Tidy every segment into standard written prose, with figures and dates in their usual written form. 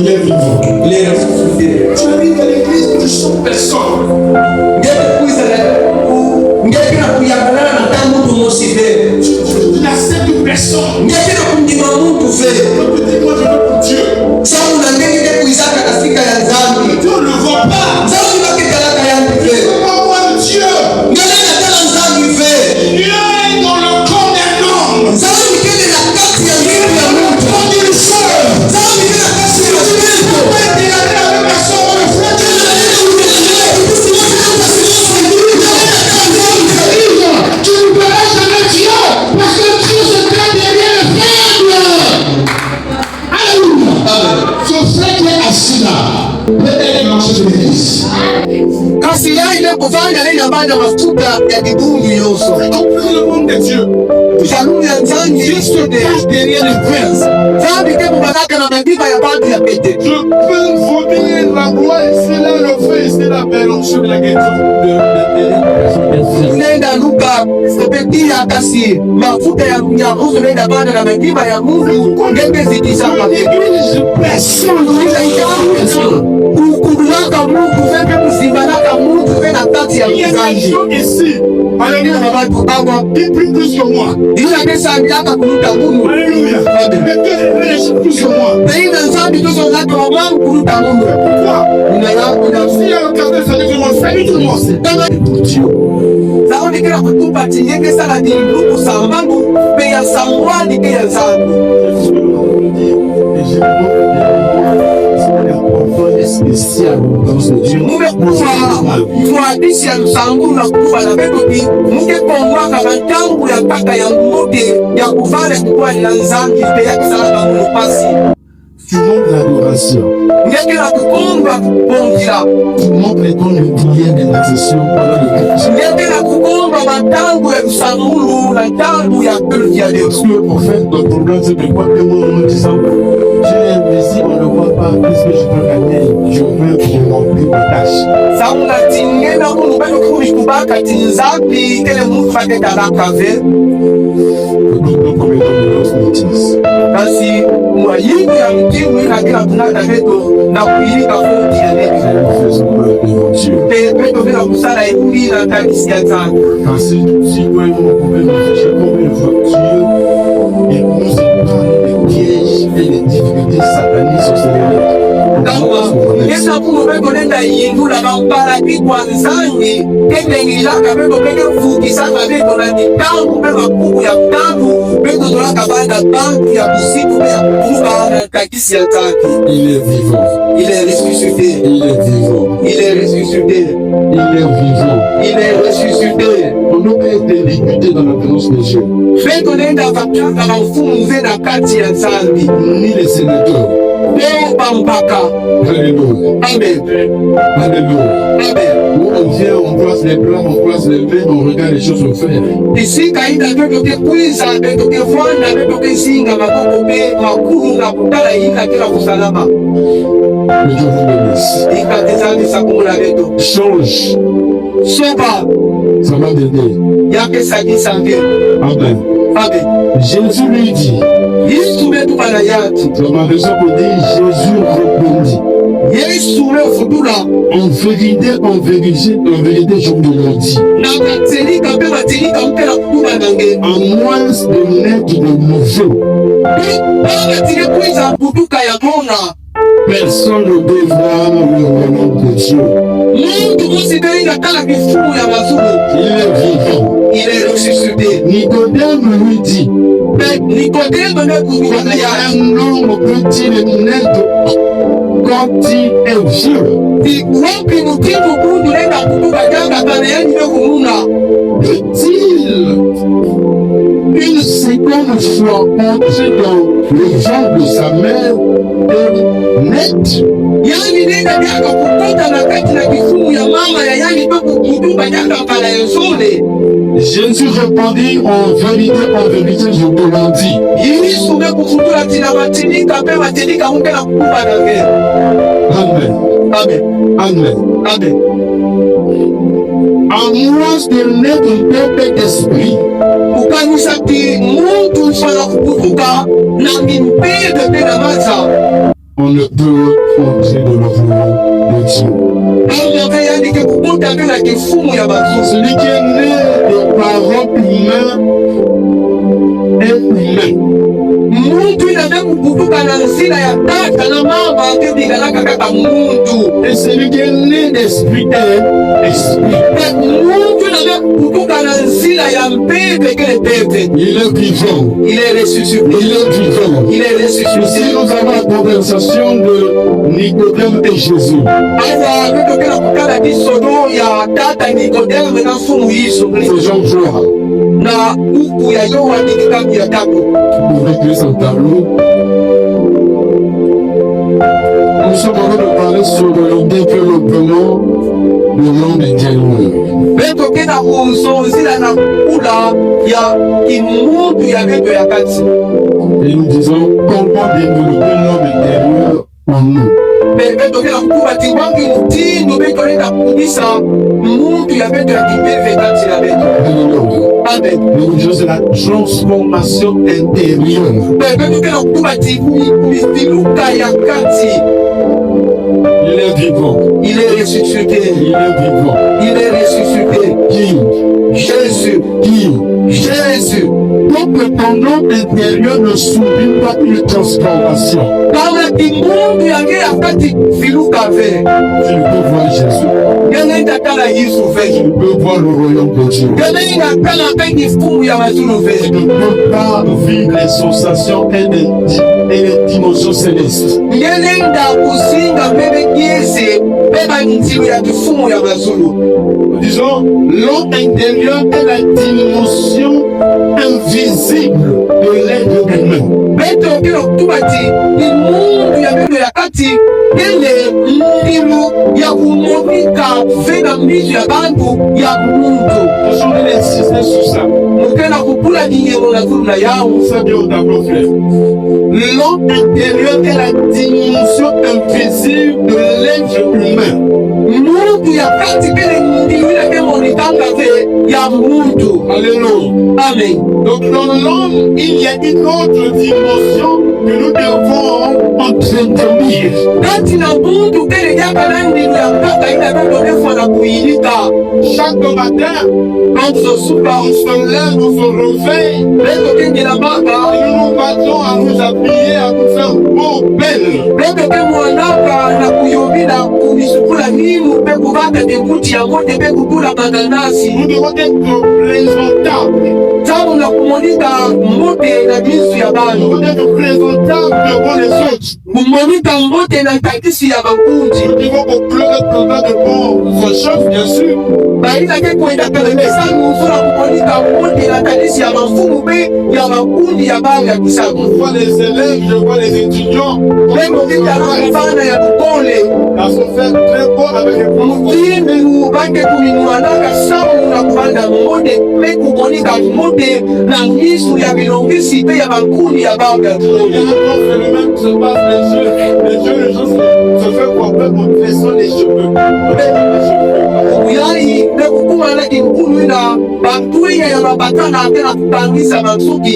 Il est vivant. Il est ressuscité. Tu arrives à l'église, tu sens personne. Tu n'acceptes personne. Donc tu dis, moi je veux pour Dieu. Dieu ne le voit pas. Il ne pas voir Dieu. Dieu est dans le corps d'un homme. Quand il sort, tu ne verras jamais Dieu parce que Dieu se tient derrière le faible. Alléluia. Ce frère qui est assis là, peut-être marcher sur l'église. Kasi ile kufanya ile ambayo mafuta ya kibungu yoso. Comprenez le monde de Dieu. Kanuni ya nzangi Dieu se cache derrière les princes. zambi ke kubanaka na mabiba ya bantu ya pete. Je peux vomir la gloire ici, là, le feu ici, la belle onction de la guérison de Unaenda luka sepetia kasi mafuta ya mnyaruzo unaenda bana na mabiba ya Mungu ngeke zikisha l'église, personne ukulaka Mungu veke kusimbanaka Mungu vena kati ya il y a des mzangi. gens ici, Alléluia na bantu baba qui prient plus que moi. ila pesa yaka kuluta Mungu. Alléluia. Mais que les gens plus que moi. Ina nzambi tozo zake wa Mungu kuluta Mungu. Pourquoi? Ina ya Si à regarder ça, dit mon famille, tout le monde sait. pour Dieu. Zao nikira kutupa tinyeke sana di ndugu sambangu pe ya sangwani ke ya zangu. Spécial dans ce Dieu. Mwadisi ya lusangu na kufa na bekoki muke kongwaka bantangu ya kaka ya mmote ya kuvale kukua na nzambi pe ya kisala na mulupasi. Tu montres l'adoration. Ngeke na kukomba kubongila. Tu montres les dons de prière et d'intercession pendant le culte. Ngeke na kukomba bantangu ya lusangulu na tangu ya culte ya Dieu. Parce que en fait, notre problème c'est de quoi que nous disons j'ai investi, on ne voit pas, qu'est-ce que je peux gagner? Je veux remplir ma tâche. Sauna tingena mungu bado kubaka tinzabi kele mungu fateka na kave. Nous commettons de grosses bêtises. Kasi mwayingu ya mtimu ina kila tunata veto na kuilika futi ya nini. Nous faisons peur devant Dieu. Veto vina kusala ekuli na kanisi ya zangu. Car si toi et moi pouvons nous réfléchir combien de fois Dieu nous épargne des pièges et des difficultés sataniques sur ces élèves. Yesa kuno beko nenda yindula bambala kikwa nzangi kende ngilaka beko kende fuki saka beko na mitangu beko kuku ya mtangu beko dolaka banda banki ya busiku ya kuka na kakisi ya tanki. Il est vivant. Il est ressuscité. Il est vivant. Il est ressuscité. Il est vivant. Il est ressuscité. On ne peut être débuté dans la présence de Dieu. Beko nenda bakaka na mfumu na kati ya nzambi. Ni les sénateurs. Leo bambaka. Alléluia. Amen. Alléluia. Amen. Où on vient, on place les plans, on place les mains, on regarde les choses se faire. Ici kaida beko ke kuiza beko ke fwanda beko ke singa makoko pe makuru na kutala ina kila kusalama. Que Dieu vous bénisse. Ikatezali sakumula beto. Change. Soba Ça va t'aider. yake saki sange. Amen. Amen. Jésus lui dit, Yesu betu bana yatu. dans ma raison pour dire, Jésus répondit. Yesu me fudula. En vérité, je vous le dis. Na katelika pe matelika mpela kuba nange. À moins de naître de nouveau, Baba tile kuiza buduka ya mona. personne ne peut voir le royaume de Dieu. Mungu musikainga kala bifumu ya mazuru. Il est vivant. Il est ressuscité. Nicodème lui dit, Nikodemo me kuba na comment yatu. un homme peut-il naître quand il est vieux? Wapi mutimu kundu nenda kutuka janga kana yani me kumuna. Peut-il une seconde fois entrer dans le ventre de sa mère et naître? Yani nenda janga kukuta na kati na kifumu ya mama ya yani me kutuka janga kana yosone. Jésus répondit, en vérité, je te l'en dis. Yesu me kufutula tina matinika pe matinika mpela kukuba nange. Amen. Amen. Amen. Amen. À moins de naître d'un d'esprit, Kukanisa ki muntu fana kukutuka na mimpede pe na maza. on on ne peut entrer dans le royaume de Dieu. Celui qui est né de parents humains est humain. Et celui qui est né d'esprit est esprit. Il est vivant. Il est ressuscité. Il est vivant. Il est ressuscité. Si nous avons la conversation de Nicodème et Jésus, faisons joie. Pour l'église en tableau, nous sommes en train de parler sur le développement du monde intérieur. Et nous disons comment développer l'homme intérieur en nous. L'église, c'est la transformation intérieure. Il est vivant. Il est ressuscité. Il est vivant. Il est ressuscité. Qui? Jésus. Qui? Jésus. Donc le pendant intérieur ne subit pas une transformation. Tu peux voir Jésus. Tu peux voir le royaume de Dieu. Tu ne peux pas vivre les sensations et les dimensions célestes. Disons, l'homme intérieur est la dimension invisible de l'être humain. Je vais insister sur ça. Ça vient au tableau clair. L'homme intérieur est la dimension invisible de l'être humain. Alléluia. Amen. Donc dans l'homme, il y a une autre dimension que nous devons entretenir. Chaque matin, quand on se lève, on se réveille, et nous nous battons à nous appuyer, à nous faire beau, belle. Nous devons être présentables. Nous devons être présentables devant les autres. Nous devons représenter de bons chefs, bien sûr. Je vois les élèves, je vois les étudiants. Ils sont faits très beaux avec les les gens se font comprendre en tressant les cheveux.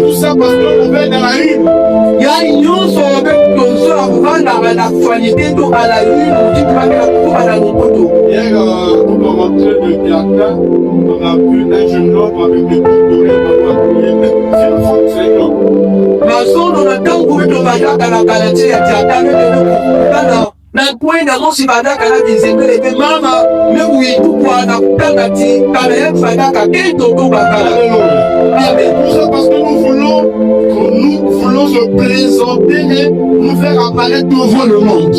Tout ça parce qu'on fait dans la une. Hier, pour rentrer de Biaka, on a vu un jeune homme avec des boucles d'oreilles c'est le fonctionnement. Tout ça parce que nous voulons se présenter et nous faire apparaître devant le monde.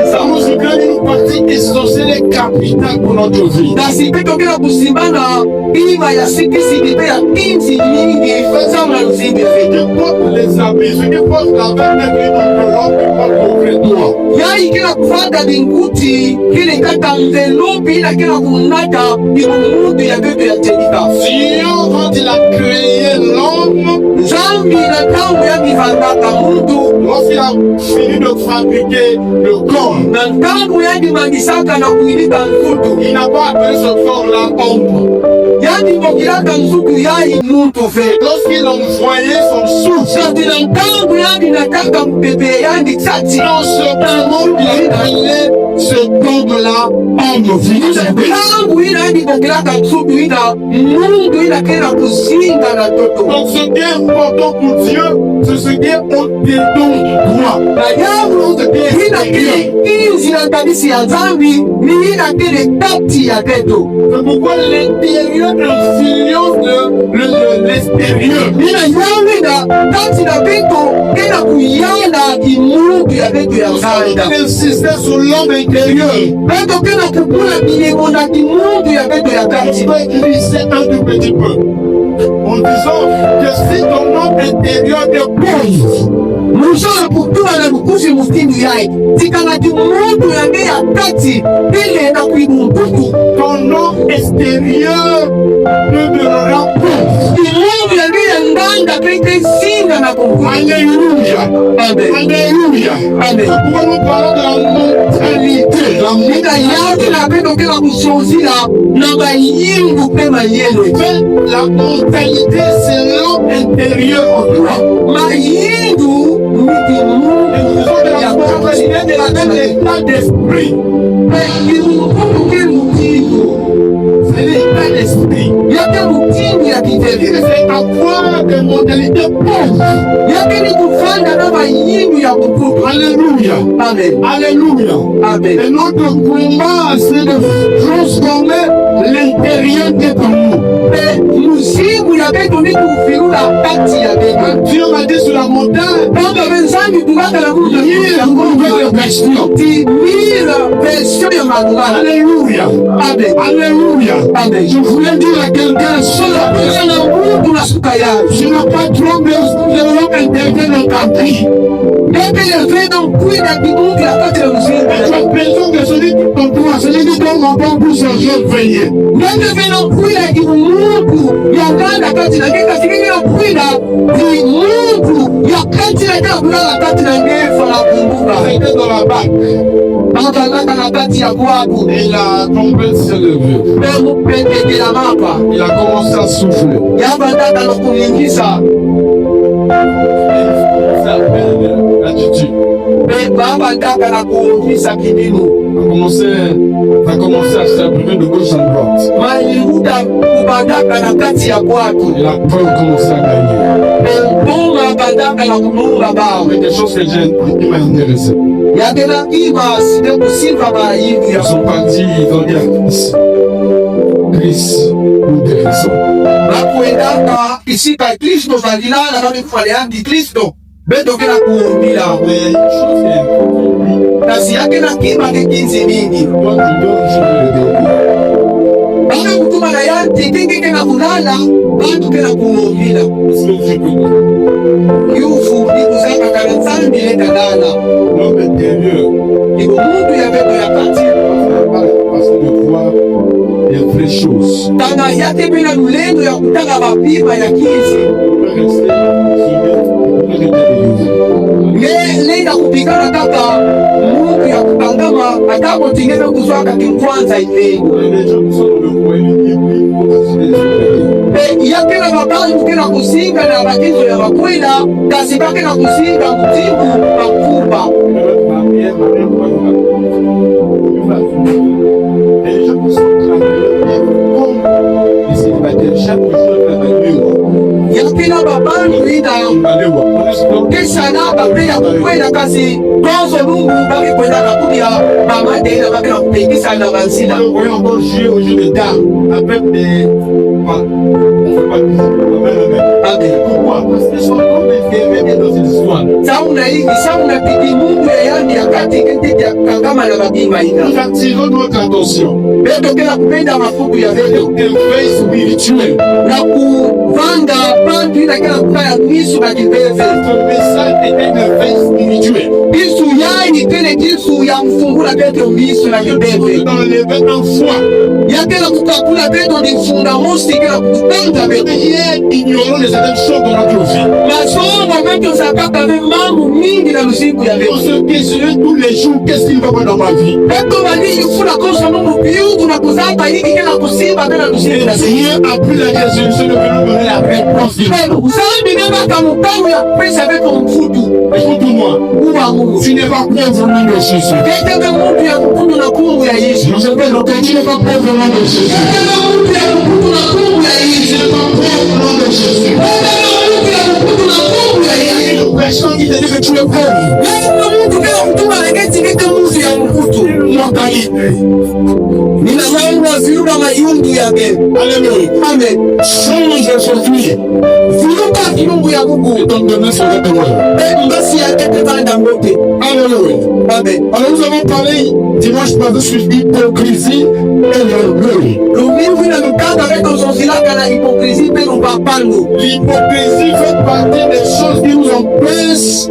Nous avons une partie essentielle et capitale pour notre vie. Je porte les habits, je porte la vérité de l'homme et porte le vrai doigt. Dieu, quand il a créé l'homme, lorsqu'il a fini de fabriquer le corps, il n'a pas appelé ce corps la ombre. yani mokilaka nzuku yai muntu fe. Lorsqu'il envoyait son souffle, Sati na ntango yani nataka mpebe yani tati. dans ce moment, il appelait ce temps-là homme vivant. Ntango ina yani mokilaka nzuku ina mundu ina kena kuzinga na toto. Donc ce qui est important pour Dieu, c'est ce qui est au-dedans du droit. Na yangu ina kile inzi na kabisi ya zambi ni ina kile tati ya teto. C'est pourquoi l'intérieur influence l'extérieur. Ina yangu ina tati na teto kena kuyana kimundu ya teto ya zanda. Il insistait sur l'homme intérieur. Teto kena kukula kilemo na kimundu ya teto ya tati. Je peux glisser un tout petit peu en disant que si ton homme intérieur est pauvre, Mushola kutuma na lukushi mustindu yai. Tikana kimundu ya nge ya tati ile na kuimunduku. ton homme extérieur demeurera pauvre. Kimundu ya nge ya nganda peke singa na kumbu. Alléluia. Amen. Alléluia. Amen. Pourquoi nous parlons de la mentalité? La Nika yake na pendo kela kusonzila na bayingu pe mayele. La mentalité, c'est l'homme intérieur en toi. Mayingu miki mungu ya Il est de la même état d'esprit. kimungu ke mutigo. C'est l'état d'esprit. Yake mutigo ya kiteli. C'est avoir des mentalités pauvres. Yake ni kufanda na bayingu ya kukutu. Alléluia. Amen. Alléluia. Amen. Et notre combat, c'est de transformer l'intérieur de ton nous. Musimu ya beto ni kufirula kati ya beto. Dieu m'a dit sur la montagne, Banga wenzangu tungaka na kuja il y a encore une question. timira version ya madugana. Alléluia. Amen. Alléluia. Amen. Je voulais dire à quelqu'un, Sola pesa na mundu na suka ya. je n'ai pas trop de l'homme intérieur dans ta vie. Bebe ya vena mkwida kimungu ya kati ya Et tu mzinga. as besoin que celui qui t'entoure, celui qui donne mon bon pour se réveiller. Bebe vena mkwida kimungu ya nganda kati na ngeka sikini mkwida kimungu ya kati na ngeka kulala kati na ngefa na kumbuka. C'était dans la bague. Banga ngaka na kati ya kwaku. Et il a tombé sur le vieux. Bebe mpende la mapa. Il a commencé à souffler. Yaba ndaka na kumingisa. Ça appelle l'attitude. Baba ndaka na kumingisa kidinu. Ça a commencé à s'imprimer de gauche à droite. Maliruda kubandaka na kati ya kwaku. Et la peur commençait à gagner. Mbunga bandaka na kulunga bao. Mais des choses que qui m'a intéressé. Yagena iba side kusimba ba hivi Ils ya. sont partis, ils ont dit à Chris, Chris, nous guérissons. Bakuendaka isika Kristo balilala bami kufaleandi Kristo. Beto kena kuumbila. Mais il y a une chose qui est importante. Kasi yake na kima ke kinzi mingi. Toi, tu donnes, je veux le donner. Bana kutuma na yanti kingi kena kulala. Bantu kena kuumbila. Parce que je peux. Yufu ni kuzaka kana nzambi leta dala. L'homme intérieur, Iko mundu ya beto ya kati. parce de voir les vraies choses. Tanga yake pena lulendo ya kutanga mapima ya kinzi. On peut rester Lenda kupigana kaka mungu ya kutangama atako tingene kuzwaka kimkwanza ile. les gens qui sont dans le foyer, ils vont Yake na mabantu kena kusinga na batizo ya makwela kasi kake na kusinga mtimu makuba. Et les gens qui sont comme les célibataires, chaque jour, Yake na babantu ina kesha na babea kukwela kasi konzo mungu baki kwenda kakudia mama tena baki na kupengisa na banzila. on va encore jouer au jeu de dames avec des. Amen. Pourquoi? Parce qu'ils sont comme des féminins dans une histoire. Sauna hiki sauna piki mungu ya yani ya kati kiti ya kangama na mabima ina. Nous attirons notre attention. Beto kena kupenda mafuku ya beto. Des veilles spirituelles. Na kuvanga bantu ina kena kukaya misu na kibeze. Ce message était une veille spirituelle. Kisu yani kene kisu ya mfungula beto misu na kibeze. D'enlever un foie. Ya kena kukakula beto ni funda mosi kena kutanga beto. Hier, ignorons les certaines choses dans notre vie. Masomo beto sakaka ve mamu mingi na lusiku ya leo. On se questionne tous les jours, qu'est-ce qu'il va voir dans ma vie? Eto bali kufuna kosa Mungu biungu na kuzapa hiki kila kusimba tena lusiku na Rien a pris la résolution de venir donner la réponse divine. Usalimbi neba kama mpango ya pesa veto mfutu. Écoute-moi. Uwa Mungu. Tu n'es pas pauvre au nom de Jésus. Ketebe Mungu ya kukundu na kungu ya Yesu. Je t'appelle donc, tu n'es pas pauvre au nom de Jésus. Ketebe Mungu ya kukundu na kungu ya Yesu. Tu n'es pas pauvre au nom de Jésus. Ketebe Mungu ya kukundu na kungu ya Yesu. Personne qui te dit que tu es pauvre. Yesu Mungu kila mtu anageti kete Mungu ya mfutu. Mentalité. Nina wangu wa viruka mayungu yake. Alléluia. Amen. Change aujourd'hui. Viruka viungu ya Mungu. Et ton demain sera heureux. Mbasi ya kete banda mbote. Alléluia. Amen. Alors nous avons parlé dimanche passé sur l'hypocrisie et l'orgueil. Lumivu na lukanda veto zonzilaka na hypocrisie pe lupapando. L'hypocrisie fait partie des choses qui nous empêchent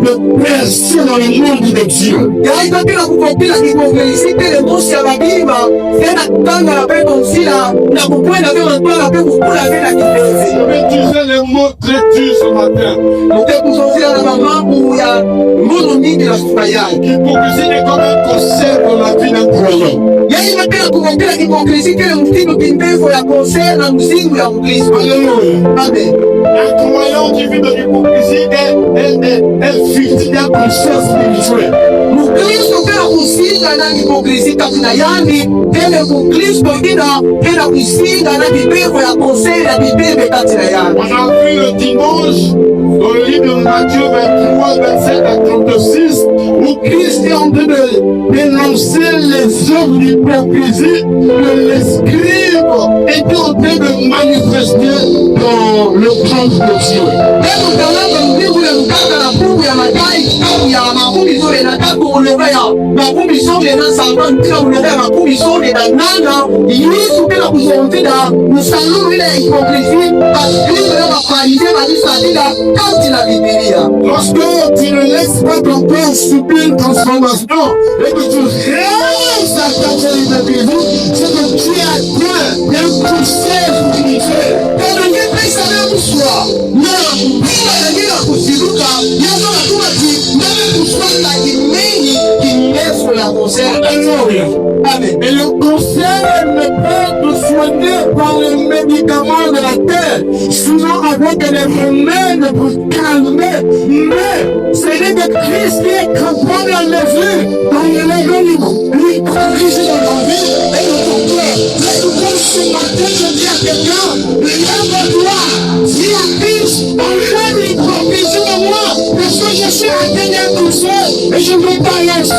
de percer dans le monde de Dieu. Yaita pila kukopila hypocrisie pe le mosi ya babiba. Tena kutanga la pe konsila na kukwenda pe wantwala pe kukula pe na kipezi. Je vais utiliser les mots très durs ce matin. Mute kuzonzila na mamambu ya ngono mingi na sufayai. L'hypocrisie est comme un concert dans la vie d'un croyant. Yaita pila kukopila hypocrisie pe le mtindo kindefo ya konser na mzingu ya mkristo. Alléluia. Amen. Un croyant qui vit dans l'hypocrisie est victime d'un conscience spirituelle. Mukristo tena kusinda na hypocrisie katina yani tena mukristo tena kusinda na bibevo ya conseil na bibebe katina yani. On a vu le dimanche dans le livre de Matthieu 23, 27 à 36 où Christ est en train de dénoncer les œuvres d'hypocrisie que les scribes étaient en train de manifester dans le prince de Dieu. Tena utalanga mbivu ya mkaka na fungu ya matai kitabu ya makumi zole na tatu ulogea makumi zole na sambani tena ulogea makumi zole na nana Yesu tena kuzongeza msalulu ile hypocrisie kaskristo ya mafariseo walisatida katika Biblia. Lorsque tu ne laisses pas ton corps subir une transformation et que tu restes à ta l'hypocrisie, c'est que tu es atteint d'un concert spirituel. Kana ngepesa na kuswa na bila ngira kusiruka yazo na tuati na kuswa la kimeni kineso la concert. Alléluia. Amen. Et le concert ne peut être soigné par les médicaments de la terre, souvent avec des remèdes pour calmer, mais ce n'est que Christ qui est capable de lever dans l'événement, l'hypocrisie dans la vie et dans ton cœur. Mais comme ce matin, je dis à quelqu'un, lève-toi, dis à Christ, enlève l'hypocrisie de moi, parce que je suis atteint d'un concert et je ne veux pas laisser.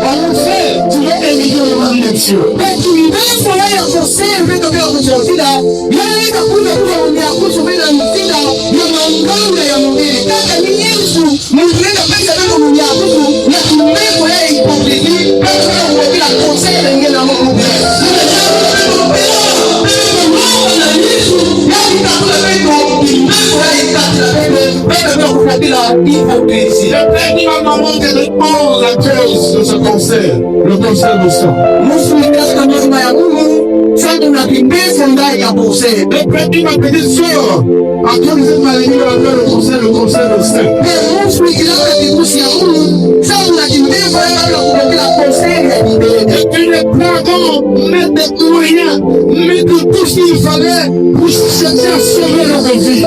En effet, tu vas éliminer le mal de Dieu. Mais tu veux faire la concert avec le cœur de Jésus-là. Yale kakuja kwa unyakuzo bila mtida ya maungano ya mwili. Kaka ni Yesu, mwingine pesa ndio unyakuzo na kumeko ya hypocrisie kama bila concert ngine na Mungu. J'aimerais dire à maman de répondre à cause de ce concert, le concert du sang. J'aimerais dire ma petite soeur, à cause de cette maladie, on appelle le concert du sang. Et tu n'es pas bon, mais des moyens, mais de tout ce qu'il fallait pour chercher à sauver leur vie.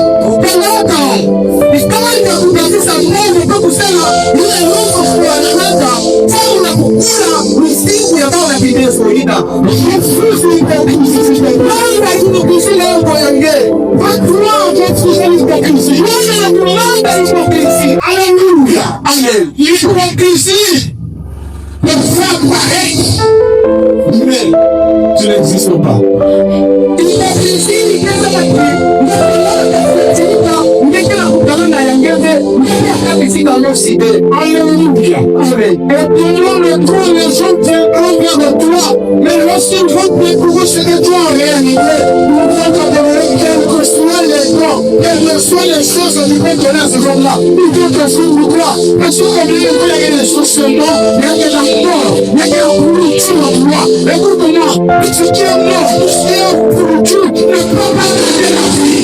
Alléluia. L'hypocrisie peut faire paraître, mais tu n'existes pas. Alléluia. Et pendant le temps, les gens tiendront vers toi. Mais lorsqu'ils vont découvrir ce que toi en réalité, nous devons te demander quelles que soient les dons, quelles que soient les choses que tu peux donner à ce jour-là. Ils vont te suivre toi. Parce que comme il y a des choses seulement, il y a de la mort, il y a de la pourriture en toi. Écoute-moi, ce qui est mort, ce qui est pourriture, ne peut pas donner la vie.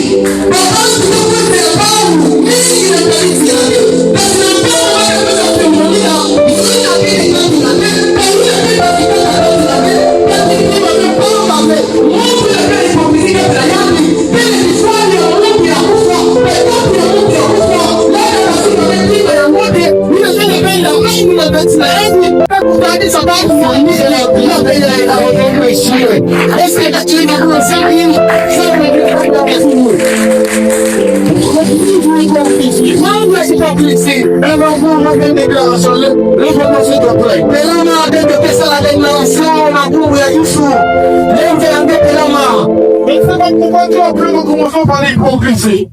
kanisa bado pourquoi toi, plus nous commençons par l'hypocrisie.